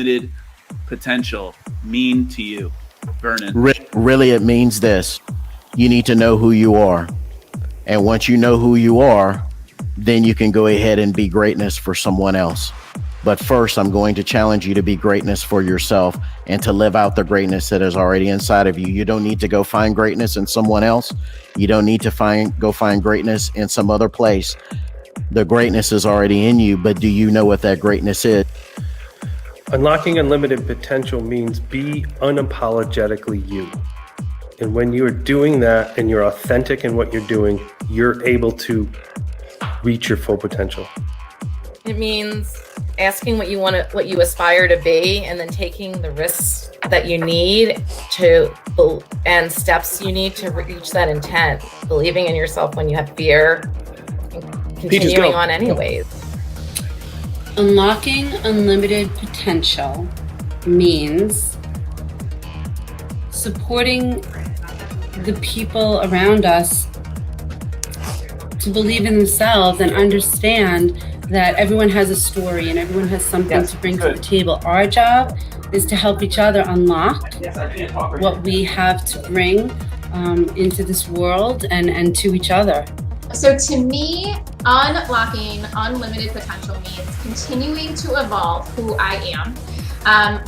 unlimited potential mean to you, Vernon? Really, it means this. You need to know who you are. And once you know who you are, then you can go ahead and be greatness for someone else. But first, I'm going to challenge you to be greatness for yourself and to live out the greatness that is already inside of you. You don't need to go find greatness in someone else. You don't need to go find greatness in some other place. The greatness is already in you, but do you know what that greatness is? Unlocking unlimited potential means be unapologetically you. And when you're doing that and you're authentic in what you're doing, you're able to reach your full potential. It means asking what you aspire to be, and then taking the risks that you need and steps you need to reach that intent. Believing in yourself when you have fear, and continuing on anyways. Unlocking unlimited potential means supporting the people around us to believe in themselves and understand that everyone has a story and everyone has something to bring to the table. Our job is to help each other unlock what we have to bring into this world and to each other. So to me, unlocking unlimited potential means continuing to evolve who I am,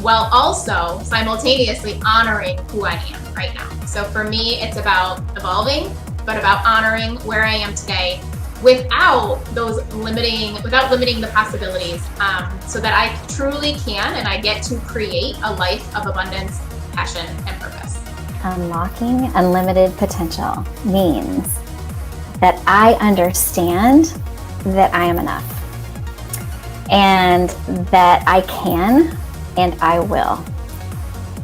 while also simultaneously honoring who I am right now. So for me, it's about evolving, but about honoring where I am today without limiting the possibilities, so that I truly can and I get to create a life of abundance, passion, and purpose. Unlocking unlimited potential means that I understand that I am enough and that I can and I will.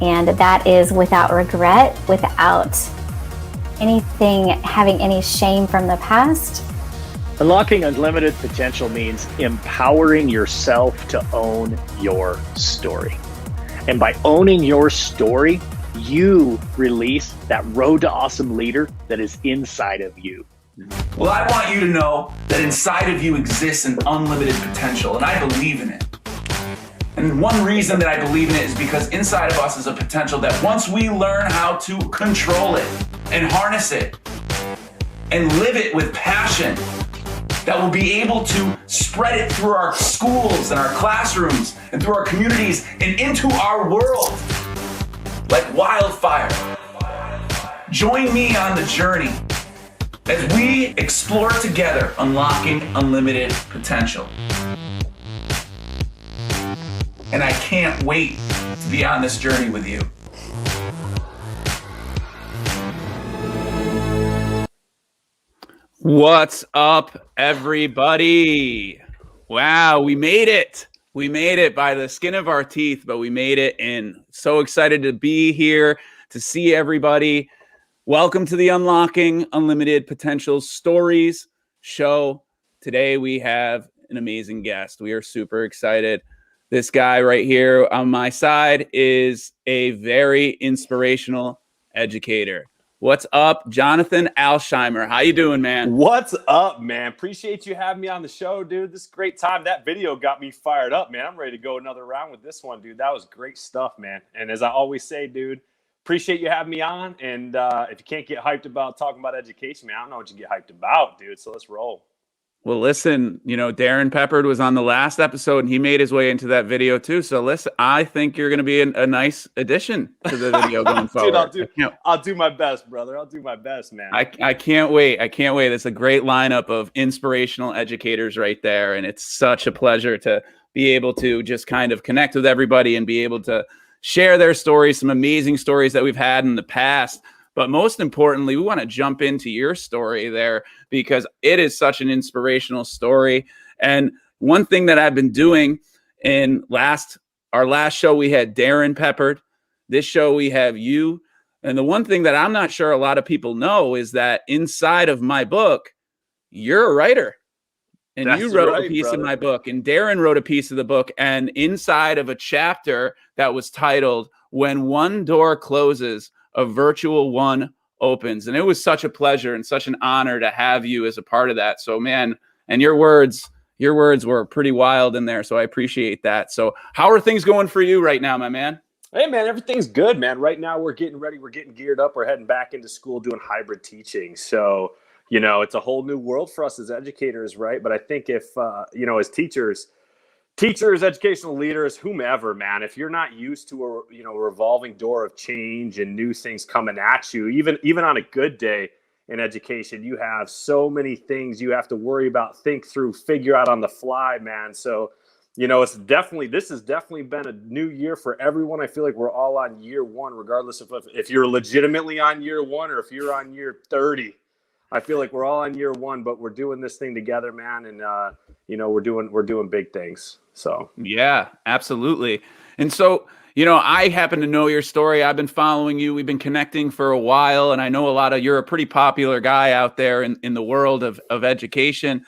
And that is without regret, without having any shame from the past. Unlocking unlimited potential means empowering yourself to own your story. And by owning your story, you release that road to awesome leader that is inside of you. Well, I want you to know that inside of you exists an unlimited potential, and I believe in it. And one reason that I believe in it is because inside of us is a potential that once we learn how to control it and harness it and live it with passion, that we'll be able to spread it through our schools and our classrooms and through our communities and into our world like wildfire. Join me on the journey as we explore together unlocking unlimited potential. And I can't wait to be on this journey with you. What's up, everybody? Wow, we made it. We made it by the skin of our teeth, but we made it, and so excited to be here to see everybody. Welcome to the Unlocking Unlimited Potential Stories show. Today we have an amazing guest. We are super excited. This guy right here on my side is a very inspirational educator. What's up, Jonathan Alsheimer? How you doing, man? What's up, man? Appreciate you having me on the show, dude. This is a great time. That video got me fired up, man. I'm ready to go another round with this one, dude. That was great stuff, man. And as I always say, dude, appreciate you having me on. And if you can't get hyped about talking about education, man, I don't know what you get hyped about, dude. So let's roll. Well, listen, Darren Peppard was on the last episode and he made his way into that video too. So listen, I think you're going to be a nice addition to the video going forward. Dude, I'll do my best, brother. I'll do my best, man. I can't wait. I can't wait. It's a great lineup of inspirational educators right there. And it's such a pleasure to be able to just kind of connect with everybody and be able to share their stories, some amazing stories that we've had in the past. But most importantly, we want to jump into your story there because it is such an inspirational story. And one thing that I've been doing in our last show, we had Darren Peppard. This show, we have you. And the one thing that I'm not sure a lot of people know is that inside of my book, you're a writer. And you wrote a piece of my book. And Darren wrote a piece of the book. And inside of a chapter that was titled, "When One Door Closes, a Virtual One Opens." And it was such a pleasure and such an honor to have you as a part of that. So, man, and your words your words were pretty wild in there. So I appreciate that. So how are things going for you right now, my man? Hey, man, everything's good, man. Right now, we're getting ready. We're getting geared up. We're heading back into school doing hybrid teaching. So, it's a whole new world for us as educators, right? But I think if, as teachers, educational leaders, whomever, man, if you're not used to a revolving door of change and new things coming at you, even on a good day in education, you have so many things you have to worry about, think through, figure out on the fly, man. So, this has definitely been a new year for everyone. I feel like we're all on year one, regardless of if you're legitimately on year one or if you're on year 30. I feel like we're all on year one, but we're doing this thing together, man. And, we're doing big things. So, yeah, absolutely. And so, I happen to know your story. I've been following you. We've been connecting for a while. And I know you're a pretty popular guy out there in the world of education.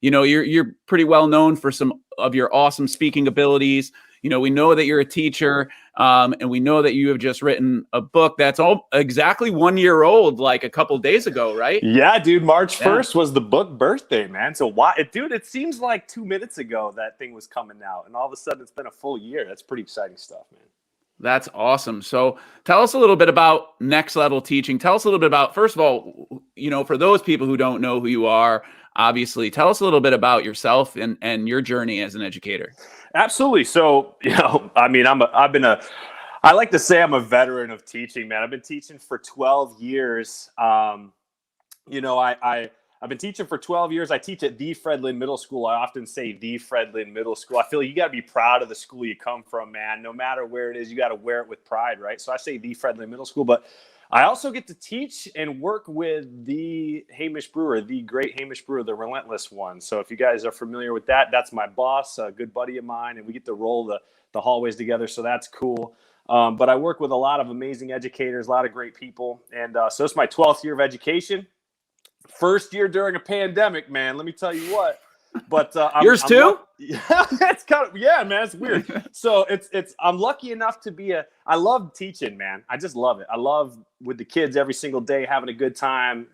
You're pretty well known for some of your awesome speaking abilities. We know that you're a teacher, and we know that you have just written a book that's all exactly 1 year old, like a couple days ago, right? Yeah, dude. March 1st was the book birthday, man. So it seems like 2 minutes ago that thing was coming out, and all of a sudden it's been a full year. That's pretty exciting stuff, man. That's awesome. So tell us a little bit about Next Level Teaching. Tell us a little bit about, first of all, for those people who don't know who you are, obviously, tell us a little bit about yourself and your journey as an educator. Absolutely. So, I like to say I'm a veteran of teaching, man. I've been teaching for 12 years. I've been teaching for 12 years. I teach at the Fred Lynn Middle School. I often say the Fred Lynn Middle School. I feel like you got to be proud of the school you come from, man. No matter where it is, you got to wear it with pride, right? So I say the Fred Lynn Middle School, but I also get to teach and work with the Hamish Brewer, the great Hamish Brewer, the relentless one. So if you guys are familiar with that, that's my boss, a good buddy of mine, and we get to roll the hallways together. So that's cool. But I work with a lot of amazing educators, a lot of great people. And so it's my 12th year of education. First year during a pandemic, man, let me tell you what. But yours too? Yeah, it's man, it's weird. So I'm lucky enough to I love teaching, man. I just love it. I love with the kids every single day, having a good time,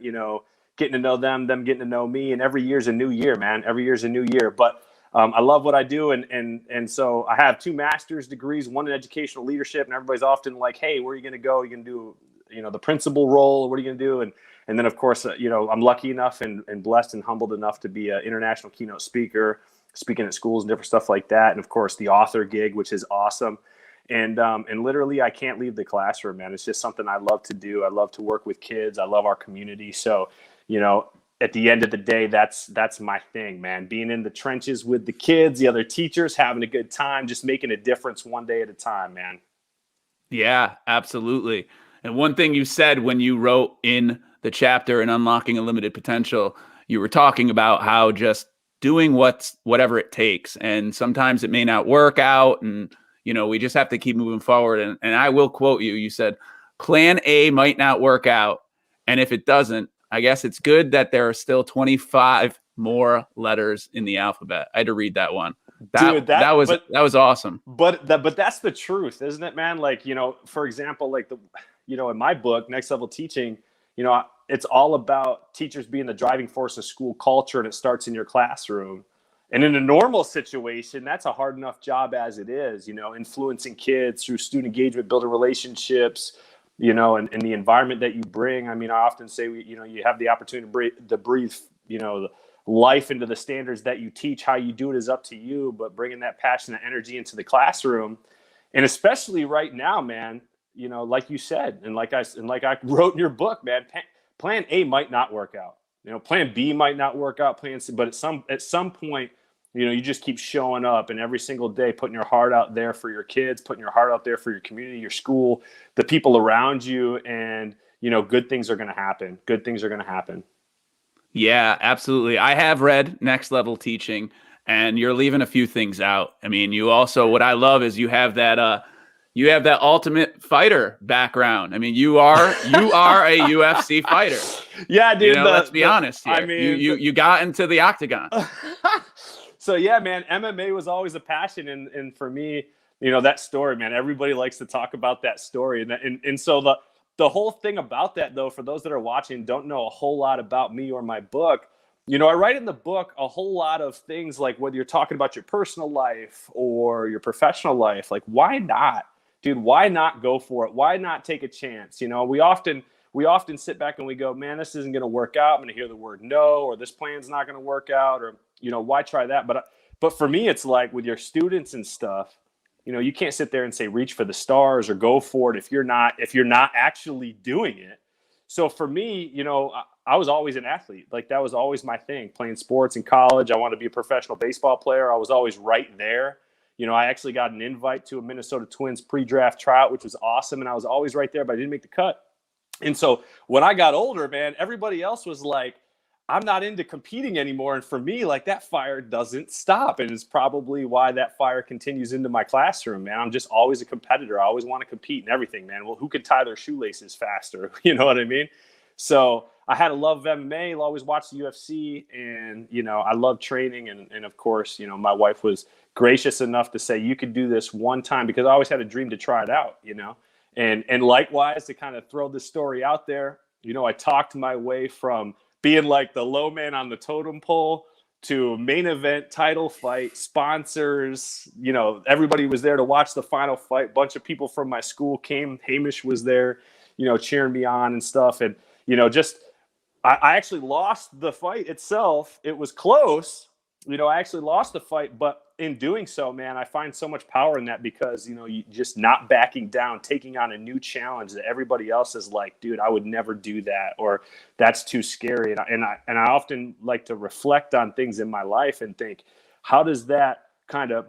getting to know them getting to know me. And every year's a new year, man. Every year's a new year. But I love what I do. And so I have 2 master's degrees, one in educational leadership, and everybody's often like, hey, where are you going to go? Are you going to do, the principal role? What are you going to do? And then, of course, I'm lucky enough and blessed and humbled enough to be an international keynote speaker, speaking at schools and different stuff like that. And, of course, the author gig, which is awesome. And literally, I can't leave the classroom, man. It's just something I love to do. I love to work with kids. I love our community. So, at the end of the day, that's my thing, man. Being in the trenches with the kids, the other teachers, having a good time, just making a difference one day at a time, man. Yeah, absolutely. And one thing you said when you wrote in the chapter in Unlocking Unlimited Potential, you were talking about how just doing whatever it takes. And sometimes it may not work out. And, we just have to keep moving forward. And I will quote you. You said, plan A might not work out. And if it doesn't, I guess it's good that there are still 25 more letters in the alphabet. I had to read that one. That was awesome. But that's the truth, isn't it, man? Like, for example, like in my book, Next Level Teaching, it's all about teachers being the driving force of school culture, and it starts in your classroom. And in a normal situation, that's a hard enough job as it is, influencing kids through student engagement, building relationships, and the environment that you bring. I mean, I often say, you have the opportunity to breathe, life into the standards that you teach. How you do it is up to you, but bringing that passion and energy into the classroom, and especially right now, man, like you said, and like I wrote in your book, man, plan A might not work out. Plan B might not work out. Plan C, but at some point, you just keep showing up, and every single day putting your heart out there for your kids, putting your heart out there for your community, your school, the people around you, and good things are going to happen. Good things are going to happen. Yeah, absolutely. I have read Next Level Teaching, and you're leaving a few things out. I mean, you also, what I love is you have that ultimate fighter background. I mean, you are a UFC fighter. Yeah, dude. Let's be honest here. I mean, you got into the octagon. So yeah, man, MMA was always a passion, and for me, that story, man, everybody likes to talk about that story, and so the whole thing about that, though, for those that are watching, don't know a whole lot about me or my book. you know, I write in the book a whole lot of things, like whether you're talking about your personal life or your professional life, like why not, dude? Why not go for it? Why not take a chance? You know, we often sit back and we go, man, this isn't going to work out. I'm going to hear the word no, or this plan's not going to work out, or, you know, why try that? But for me, it's like with your students and stuff, you know, you can't sit there and say, reach for the stars or go for it if you're not actually doing it. So for me, you know, I was always an athlete. Like that was always my thing, playing sports in college. I wanted to be a professional baseball player. I was always right there. You know, I actually got an invite to a Minnesota Twins pre-draft tryout, which was awesome. And I was always right there, but I didn't make the cut. And so when I got older, man, everybody else was like, I'm not into competing anymore. And for me, like that fire doesn't stop. And it's probably why that fire continues into my classroom, man. I'm just always a competitor. I always want to compete in everything, man. Well, who could tie their shoelaces faster? You know what I mean? So I had a love of MMA, always watched the UFC, and, you know, I love training. And of course, you know, my wife was gracious enough to say, you could do this one time, because I always had a dream to try it out, you know, and likewise to kind of throw this story out there. You know, I talked my way from being like the low man on the totem pole to main event title fight, sponsors, you know, everybody was there to watch the final fight. A bunch of people from my school came. Hamish was there, you know, cheering me on and stuff. And, you know, just, I actually lost the fight itself. It was close. You know, I actually lost the fight, but in doing so, man, I find so much power in that, because, you know, you just not backing down, taking on a new challenge that everybody else is like, dude, I would never do that, or that's too scary. And I often like to reflect on things in my life and think, how does that kind of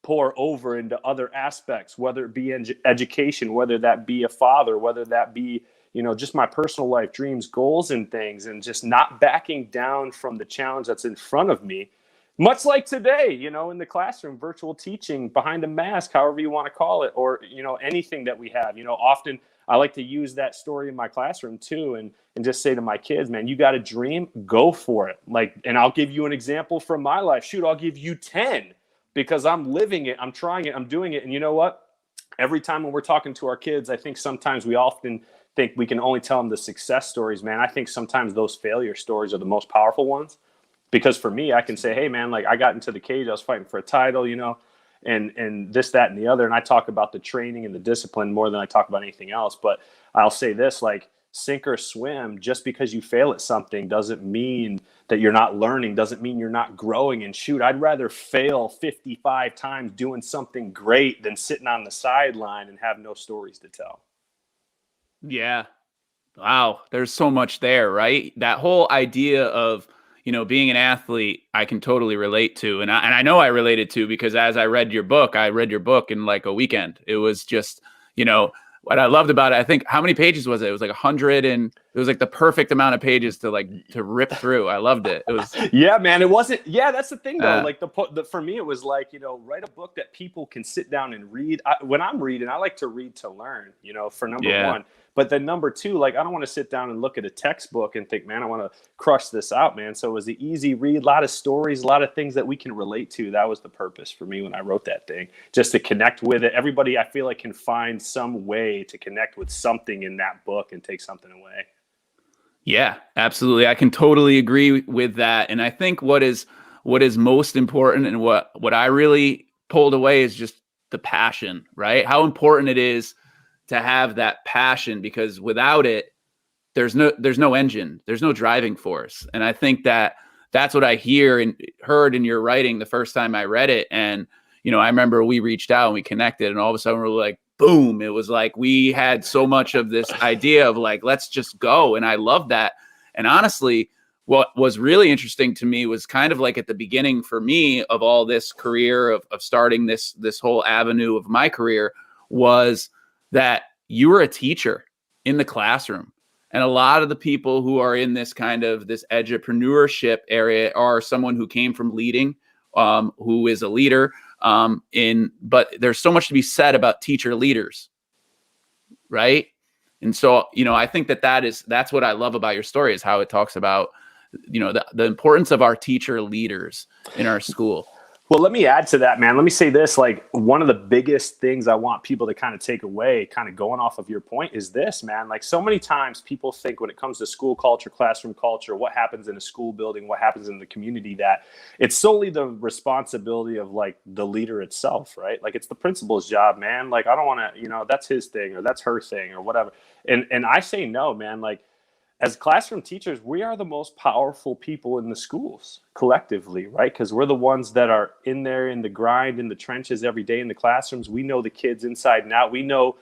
pour over into other aspects, whether it be education, whether that be a father, whether that be, you know, just my personal life, dreams, goals, and things, and just not backing down from the challenge that's in front of me. Much like today, you know, in the classroom, virtual teaching, behind a mask, however you want to call it, or, you know, anything that we have. You know, often I like to use that story in my classroom too, and just say to my kids, man, you got a dream, go for it. Like, and I'll give you an example from my life. Shoot, I'll give you 10, because I'm living it, I'm trying it, I'm doing it. And you know what? Every time when we're talking to our kids, I think sometimes we often think we can only tell them the success stories, man. I think sometimes those failure stories are the most powerful ones. Because for me, I can say, hey, man, like I got into the cage, I was fighting for a title, you know, and this, that, and the other. And I talk about the training and the discipline more than I talk about anything else. But I'll say this, like, sink or swim, just because you fail at something doesn't mean that you're not learning, doesn't mean you're not growing. And shoot, I'd rather fail 55 times doing something great than sitting on the sideline and have no stories to tell. Yeah. Wow. There's so much there, right? That whole idea of, you know, being an athlete, I can totally relate to. And I know I related to, because as I read your book in like a weekend. It was just, you know, what I loved about it, I think, how many pages was it? It was like 100, and it was like the perfect amount of pages to rip through. I loved it. It was, yeah, man, it wasn't. Yeah, that's the thing though. Like for me, it was like, you know, write a book that people can sit down and read. When I'm reading, I like to read to learn, you know, for number one. But then number two, like, I don't want to sit down and look at a textbook and think, man, I want to crush this out, man. So it was an easy read, a lot of stories, a lot of things that we can relate to. That was the purpose for me when I wrote that thing, just to connect with it. Everybody, I feel like, can find some way to connect with something in that book and take something away. Yeah, absolutely. I can totally agree with that. And I think what is most important, and what I really pulled away, is just the passion, right? How important it is to have that passion, because without it, there's no engine, there's no driving force. And I think that's what I heard in your writing the first time I read it. And, you know, I remember we reached out and we connected, and all of a sudden we're like, boom, it was like we had so much of this idea of like, let's just go. And I love that. And honestly, what was really interesting to me was kind of like at the beginning for me of all this career of starting this whole avenue of my career, was that you were a teacher in the classroom. And a lot of the people who are in this kind of this edupreneurship area are someone who came from leading, who is a leader, but there's so much to be said about teacher leaders, right? And so, you know, I think that's what I love about your story, is how it talks about, you know, the importance of our teacher leaders in our school. Well, let me add to that, man. Let me say this, like one of the biggest things I want people to kind of take away, kind of going off of your point, is this, man. Like so many times people think when it comes to school culture, classroom culture, what happens in a school building, what happens in the community, that it's solely the responsibility of like the leader itself, right? Like it's the principal's job, man. Like I don't want to, you know, that's his thing or that's her thing or whatever. And I say no, man. Like as classroom teachers, we are the most powerful people in the schools collectively, right? Because we're the ones that are in there in the grind, in the trenches every day in the classrooms. We know the kids inside and out. We know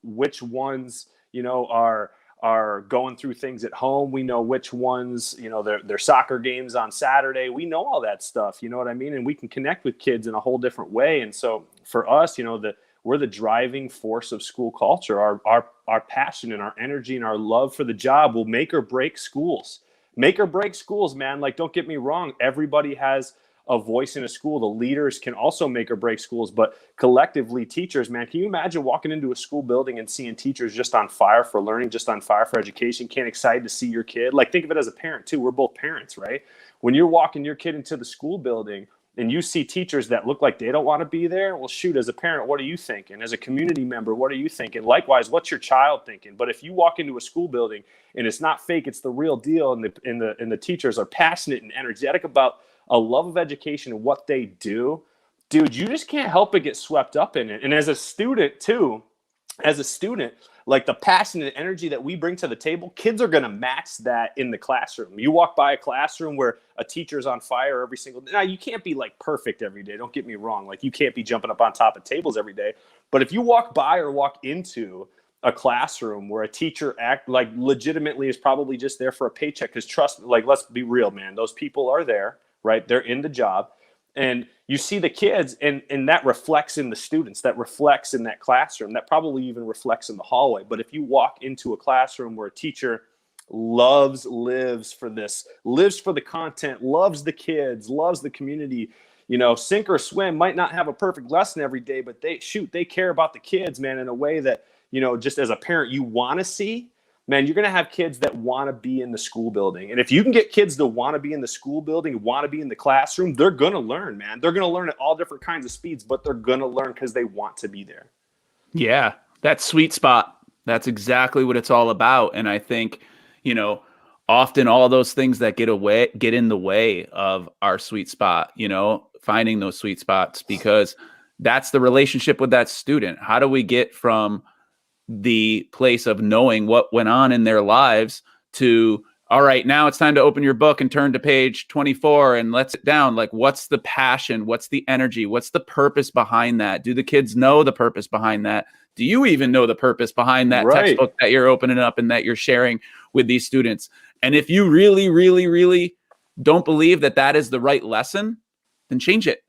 which ones, you know, are going through things at home. We know which ones, you know, their soccer games on Saturday. We know all that stuff, you know what I mean? And we can connect with kids in a whole different way. And so for us, you know, we're the driving force of school culture. Our passion and our energy and our love for the job will make or break schools. Make or break schools, man. Like, don't get me wrong. Everybody has a voice in a school. The leaders can also make or break schools, but collectively, teachers, man, can you imagine walking into a school building and seeing teachers just on fire for learning, just on fire for education, can't excited to see your kid? Like, think of it as a parent too. We're both parents, right? When you're walking your kid into the school building, and you see teachers that look like they don't want to be there, well, shoot, as a parent, what are you thinking? As a community member, what are you thinking? Likewise, what's your child thinking? But if you walk into a school building and it's not fake, it's the real deal, and the teachers are passionate and energetic about a love of education and what they do, dude, you just can't help but get swept up in it. And as a student too, like the passion and energy that we bring to the table, kids are going to match that in the classroom. You walk by a classroom where a teacher's on fire every single day. Now, you can't be like perfect every day. Don't get me wrong. Like you can't be jumping up on top of tables every day. But if you walk by or walk into a classroom where a teacher legitimately is probably just there for a paycheck, because trust me, like, let's be real, man. Those people are there, right? They're in the job. And you see the kids, and that reflects in the students, that reflects in that classroom, that probably even reflects in the hallway. But if you walk into a classroom where a teacher lives for this, lives for the content, loves the kids, loves the community, you know, sink or swim, might not have a perfect lesson every day, but they care about the kids, man, in a way that, you know, just as a parent, you want to see. Man, you're going to have kids that want to be in the school building. And if you can get kids to want to be in the school building, want to be in the classroom, they're going to learn, man. They're going to learn at all different kinds of speeds, but they're going to learn because they want to be there. Yeah, that sweet spot. That's exactly what it's all about. And I think, you know, often all those things that get in the way of our sweet spot, you know, finding those sweet spots, because that's the relationship with that student. How do we get from the place of knowing what went on in their lives to, all right, now it's time to open your book and turn to page 24 and let's sit down. Like, what's the passion? What's the energy? What's the purpose behind that? Do the kids know the purpose behind that? Do you even know the purpose behind that textbook that you're opening up and that you're sharing with these students? And if you really, really, really don't believe that that is the right lesson, then change it.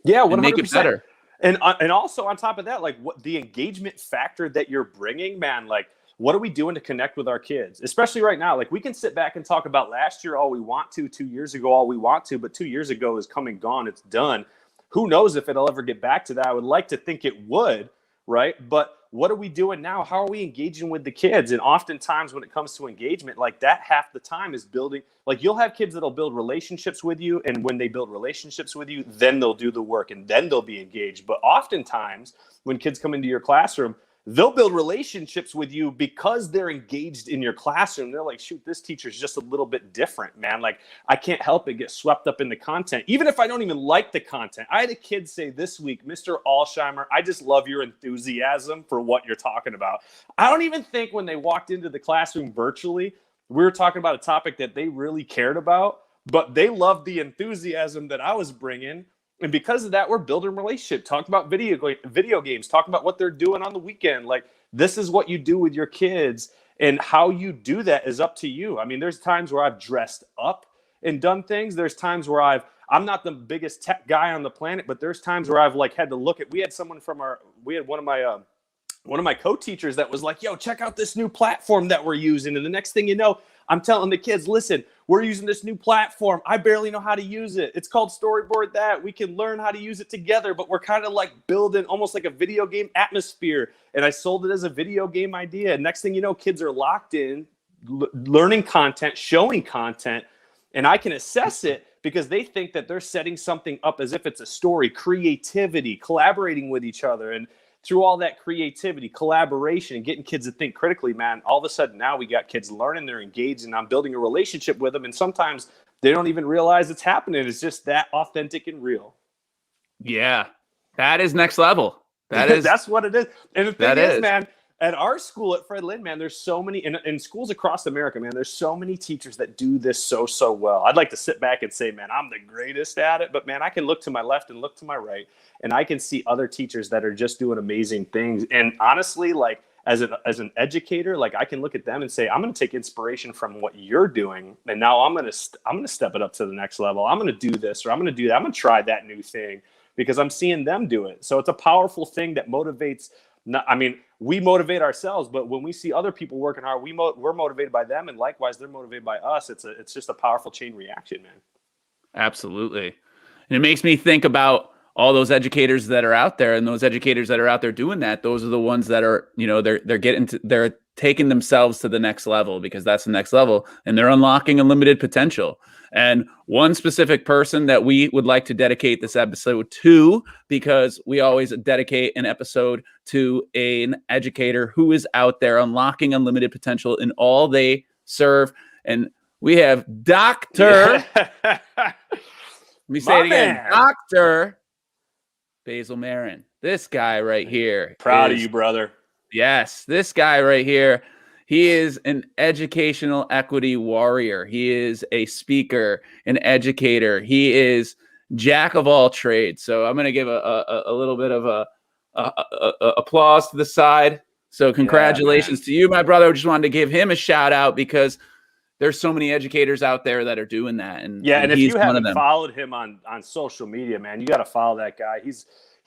Yeah, 100%. And make it better. And also on top of that, like what the engagement factor that you're bringing, man, like what are we doing to connect with our kids? Especially right now, like we can sit back and talk about last year all we want to, 2 years ago all we want to, but 2 years ago is come and gone. It's done. Who knows if it'll ever get back to that? I would like to think it would, right? But what are we doing now? How are we engaging with the kids? And oftentimes when it comes to engagement, like that half the time is building, like you'll have kids that'll build relationships with you. And when they build relationships with you, then they'll do the work and then they'll be engaged. But oftentimes when kids come into your classroom, they'll build relationships with you because they're engaged in your classroom. They're like, shoot, this teacher's just a little bit different, man. Like, I can't help it get swept up in the content, even if I don't even like the content. I had a kid say this week, Mr. Alsheimer, I just love your enthusiasm for what you're talking about. I don't even think when they walked into the classroom virtually, we were talking about a topic that they really cared about, but they loved the enthusiasm that I was bringing. And because of that, we're building relationship, talking about video games, talking about what they're doing on the weekend. Like, this is what you do with your kids, and how you do that is up to you. I mean, there's times where I've dressed up and done things. There's times where I'm not the biggest tech guy on the planet, but there's times where I've like had to look at, we had one of my co-teachers that was like, yo, check out this new platform that we're using. And the next thing you know, I'm telling the kids, listen, we're using this new platform. I barely know how to use it. It's called Storyboard That. We can learn how to use it together, but we're kind of like building almost like a video game atmosphere. And I sold it as a video game idea. And next thing you know, kids are locked in, learning content, showing content, and I can assess it because they think that they're setting something up as if it's a story, creativity, collaborating with each other. And through all that creativity, collaboration, and getting kids to think critically, man, all of a sudden now we got kids learning, they're engaged, and I'm building a relationship with them. And sometimes they don't even realize it's happening. It's just that authentic and real. Yeah, that is next level. That is that's what it is. And the thing that is, is. man, at our school at Fred Lynn, man, there's so many in schools across America, man, there's so many teachers that do this so well. I'd like to sit back and say, man, I'm the greatest at it, but man, I can look to my left and look to my right, and I can see other teachers that are just doing amazing things. And honestly, like as an educator, like I can look at them and say, I'm going to take inspiration from what you're doing, and now I'm going to step it up to the next level. I'm going to do this, or I'm going to do that. I'm going to try that new thing because I'm seeing them do it. So it's a powerful thing that motivates. We motivate ourselves, but when we see other people working hard, we're motivated by them, and likewise, they're motivated by us. It's just a powerful chain reaction, man. Absolutely. And it makes me think about all those educators that are out there, and those educators that are out there doing that. Those are the ones that are, they're taking themselves to the next level, because that's the next level, and they're unlocking unlimited potential. And one specific person that we would like to dedicate this episode to, because we always dedicate an episode to an educator who is out there unlocking unlimited potential in all they serve. And we have Dr. Let me say it again. Dr. Basil Marin. This guy right here. Proud of you, brother. Yes, this guy right here. He is an educational equity warrior. He is a speaker, an educator. He is jack of all trades. So I'm going to give a little bit of a applause to the side. So congratulations to you, my brother. I just wanted to give him a shout out, because there's so many educators out there that are doing that. And if he's you one of haven't them. followed him on social media, man, you got to follow that guy.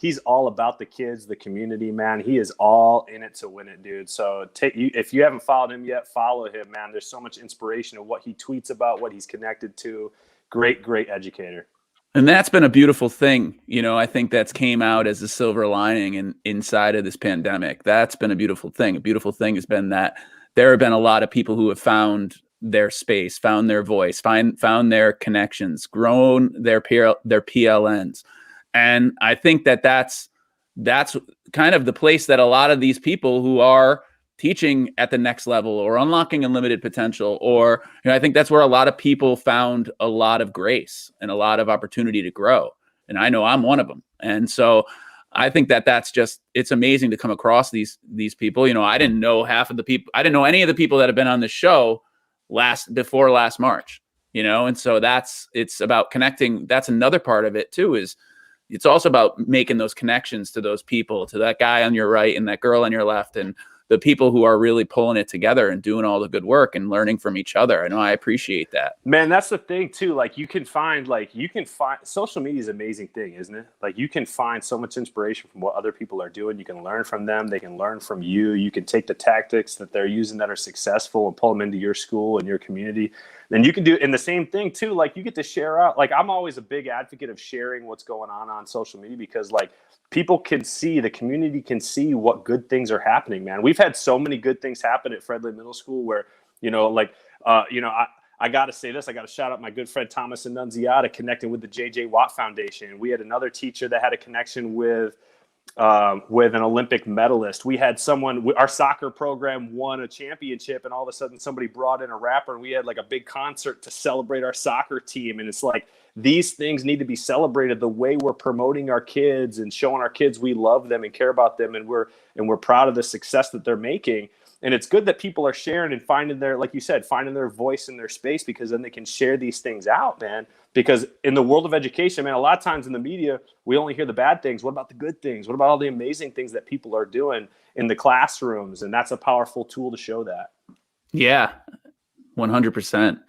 He's all about the kids, the community, man. He is all in it to win it, dude. So if you haven't followed him yet, follow him, man. There's so much inspiration in what he tweets about, what he's connected to. Great educator. And that's been a beautiful thing. I think that's came out as a silver lining inside of this pandemic. That's been a beautiful thing. A beautiful thing has been that there have been a lot of people who have found their space, found their voice, found their connections, grown their PLNs. And I think that's kind of the place that a lot of these people who are teaching at the next level or unlocking unlimited potential, or I think that's where a lot of people found a lot of grace and a lot of opportunity to grow. And I know I'm one of them. And so I think that's just, it's amazing to come across these people. I didn't know half of the people. I didn't know any of the people that have been on the show before last March. And so it's about connecting. That's another part of it too, is it's also about making those connections to those people, to that guy on your right and that girl on your left, and the people who are really pulling it together and doing all the good work and learning from each other. I know I appreciate that. Man, that's the thing too. Like you can find social media is an amazing thing, isn't it? Like you can find so much inspiration from what other people are doing. You can learn from them. They can learn from you. You can take the tactics that they're using that are successful and pull them into your school and your community. Then you can do, and the same thing too, like you get to share out. Like I'm always a big advocate of sharing what's going on social media, because like people can see, the community can see what good things are happening, man. We've had so many good things happen at Fred Lynn Middle School where, I got to say this, I got to shout out my good friend Thomas Annunziata connecting with the J.J. Watt Foundation. We had another teacher that had a connection with an Olympic medalist. We had our soccer program won a championship, and all of a sudden somebody brought in a rapper, and we had like a big concert to celebrate our soccer team. And it's like, these things need to be celebrated, the way we're promoting our kids and showing our kids we love them and care about them, and we're proud of the success that they're making. And it's good that people are sharing and finding their, like you said, finding their voice in their space, because then they can share these things out, man. Because in the world of education, man, a lot of times in the media, we only hear the bad things. What about the good things? What about all the amazing things that people are doing in the classrooms? And that's a powerful tool to show that. Yeah, 100%.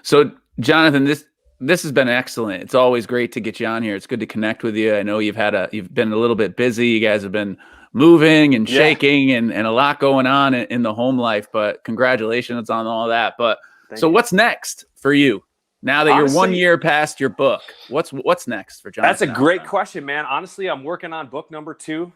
So, Jonathan, this has been excellent. It's always great to get you on here. It's good to connect with you. I know you've been a little bit busy. You guys have been moving and shaking and a lot going on in the home life, but congratulations on all that. But so what's next for you? Now that you're 1 Honestly, year past your book, what's next for Jonathan? That's a great Alsheimer? question, man. Honestly, I'm working on book number 2.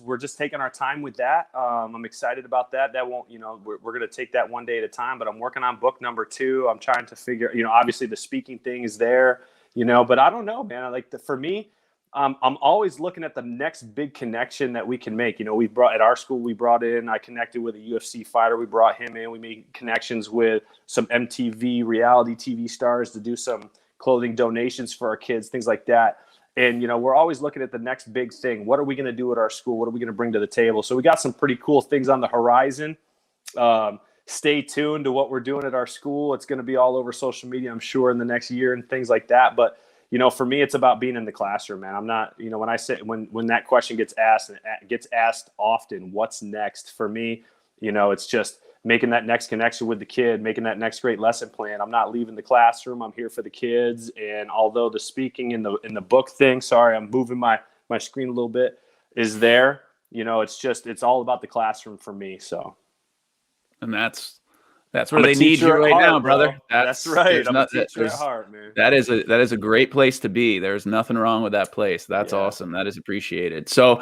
We're just taking our time with that. I'm excited about that. That won't, we're going to take that one day at a time, but I'm working on book number 2. I'm trying to figure, obviously the speaking thing is there, but I don't know, man. For me, I'm always looking at the next big connection that we can make. At our school, I connected with a UFC fighter. We brought him in. We made connections with some MTV reality TV stars to do some clothing donations for our kids, things like that. And, we're always looking at the next big thing. What are we going to do at our school? What are we going to bring to the table? So we got some pretty cool things on the horizon. Stay tuned to what we're doing at our school. It's going to be all over social media, I'm sure, in the next year and things like that. But, for me, it's about being in the classroom, man. I'm not, when I say, when that question gets asked, and it gets asked often, what's next for me, it's just making that next connection with the kid, making that next great lesson plan. I'm not leaving the classroom. I'm here for the kids. And although the speaking in the book thing, sorry, I'm moving my screen a little bit, is there, it's all about the classroom for me. So. And that's where they need you right now, brother. That's right. I'm a teacher at heart, man. That is a great place to be. There's nothing wrong with that place. That's awesome. That is appreciated. So,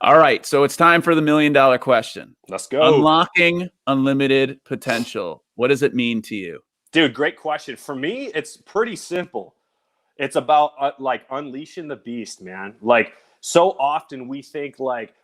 all right. So it's time for the $1 million question. Let's go. Unlocking unlimited potential. What does it mean to you? Dude, great question. For me, it's pretty simple. It's about unleashing the beast, man. So often we think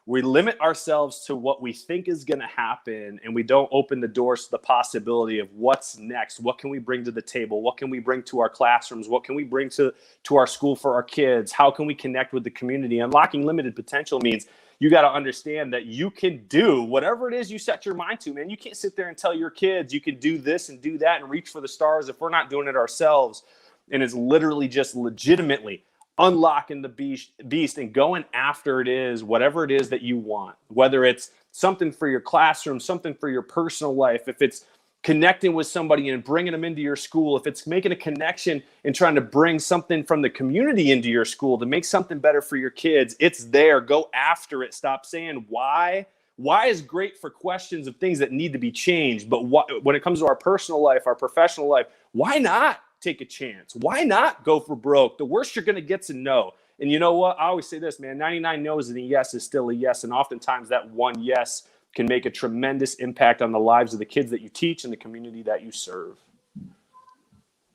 we limit ourselves to what we think is going to happen, and we don't open the doors to the possibility of what's next. What can we bring to the table? What can we bring to our classrooms? What can we bring to our school for our kids? How can we connect with the community? Unlocking limited potential means you got to understand that you can do whatever it is you set your mind to, man. You can't sit there and tell your kids you can do this and do that and reach for the stars if we're not doing it ourselves. And it's literally just legitimately unlocking the beast and going after whatever it is that you want, whether it's something for your classroom, something for your personal life, if it's connecting with somebody and bringing them into your school, if it's making a connection and trying to bring something from the community into your school to make something better for your kids, it's there. Go after it. Stop saying why. Why is great for questions of things that need to be changed, but when it comes to our personal life, our professional life, why not take a chance? Why not go for broke? The worst you're going to get to no. And you know what? I always say this, man, 99 no's and a yes is still a yes. And oftentimes that one yes can make a tremendous impact on the lives of the kids that you teach and the community that you serve.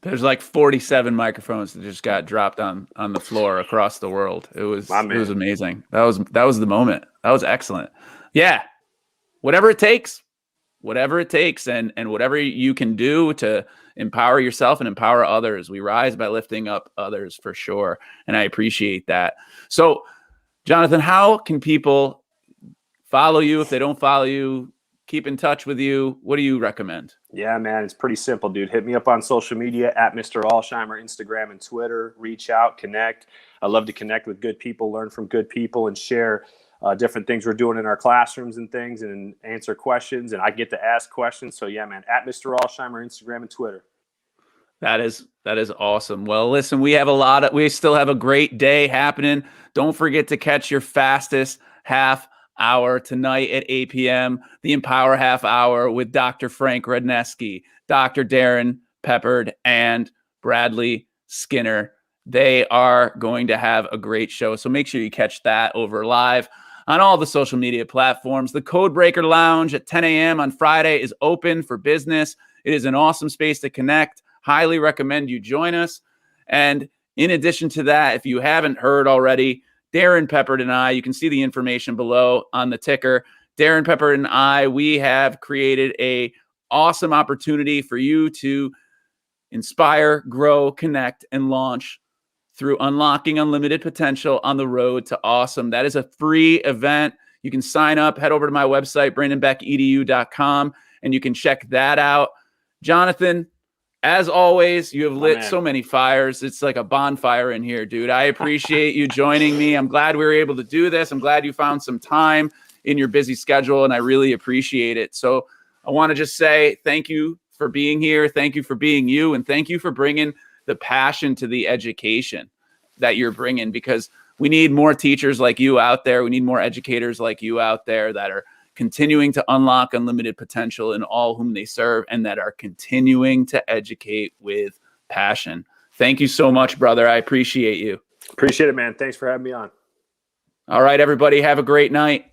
There's 47 microphones that just got dropped on the floor across the world. It was amazing. That was the moment. That was excellent. Yeah. Whatever it takes and whatever you can do to empower yourself and empower others. We rise by lifting up others, for sure. And I appreciate that. So, Jonathan, how can people follow you if they don't follow you, keep in touch with you? What do you recommend? Yeah, man, it's pretty simple, dude. Hit me up on social media at Mr. Alsheimer, Instagram and Twitter. Reach out, connect. I love to connect with good people, learn from good people, and share different things we're doing in our classrooms and things, and answer questions. And I get to ask questions. So yeah, man, at Mr. Alsheimer, Instagram and Twitter. That is awesome. Well, listen, we still have a great day happening. Don't forget to catch your fastest half hour tonight at 8 p.m. The Empower Half Hour with Dr. Frank Redneski, Dr. Darren Peppard, and Bradley Skinner. They are going to have a great show. So make sure you catch that over live on all the social media platforms. The Codebreaker Lounge at 10 a.m. on Friday is open for business. It is an awesome space to connect. Highly recommend you join us. And in addition to that, if you haven't heard already, Darren Peppard and I, you can see the information below on the ticker. Darren Peppard and I, we have created a awesome opportunity for you to inspire, grow, connect, and launch through Unlocking Unlimited Potential on the Road to Awesome. That is a free event. You can sign up, head over to my website, brandonbeckedu.com, and you can check that out. Jonathan, as always, you have lit so many fires. It's like a bonfire in here, dude. I appreciate you joining me. I'm glad we were able to do this. I'm glad you found some time in your busy schedule, and I really appreciate it. So I want to just say thank you for being here. Thank you for being you, and thank you for bringing the passion to the education that you're bringing, because we need more teachers like you out there. We need more educators like you out there that are continuing to unlock unlimited potential in all whom they serve, and that are continuing to educate with passion. Thank you so much, brother. I appreciate you. Appreciate it, man. Thanks for having me on. All right, everybody, have a great night.